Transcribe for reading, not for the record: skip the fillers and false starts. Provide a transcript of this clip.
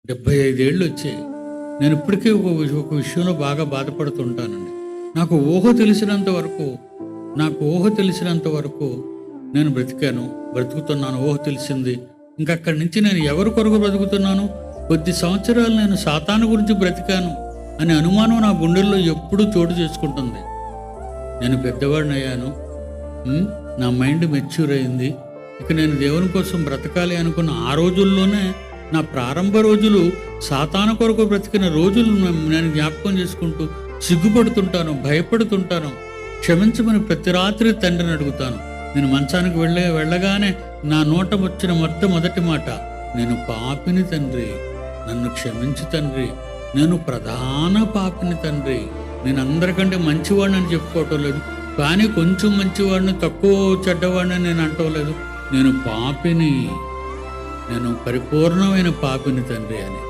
75 ఏళ్ళు వచ్చాయి. నేను ఇప్పటికీ ఒక విషయంలో బాగా బాధపడుతుంటానండి. నాకు ఊహ తెలిసినంత వరకు నేను బ్రతుకుతున్నాను. ఊహ తెలిసింది. ఇంకక్కడి నుంచి నేను ఎవరి కొరకు బ్రతుకుతున్నాను? కొద్ది సంవత్సరాలు నేను సాతాను గురించి బ్రతికాను అనే అనుమానం నా గుండెల్లో ఎప్పుడూ చోటు చేసుకుంటుంది. నేను పెద్దవాడినయ్యాను. నా మైండ్ మెచ్యూర్ అయింది. ఇక నేను దేవుని కోసం బ్రతకాలి అనుకున్న ఆ రోజుల్లోనే నా ప్రారంభ రోజులు సాతాను కొరకు బ్రతికిన రోజులు నేను జ్ఞాపకం చేసుకుంటూ సిగ్గుపడుతుంటాను, భయపడుతుంటాను. క్షమించమని ప్రతి రాత్రి తండ్రిని అడుగుతాను. నేను మంచానికి వెళ్ళగానే నా నోట వచ్చిన మొట్టమొదటి మాట, నేను పాపిని తండ్రి, నన్ను క్షమించు తండ్రి, నేను ప్రధాన పాపిని తండ్రి. నేను అందరికంటే మంచివాడిని అని చెప్పుకోవటం లేదు, కానీ కొంచెం మంచివాడిని, తక్కువ చెడ్డవాడిని నేను అంటలేదు. నేను పాపిని, నేను పరిపూర్ణమైన పాపిని తండ్రి అని.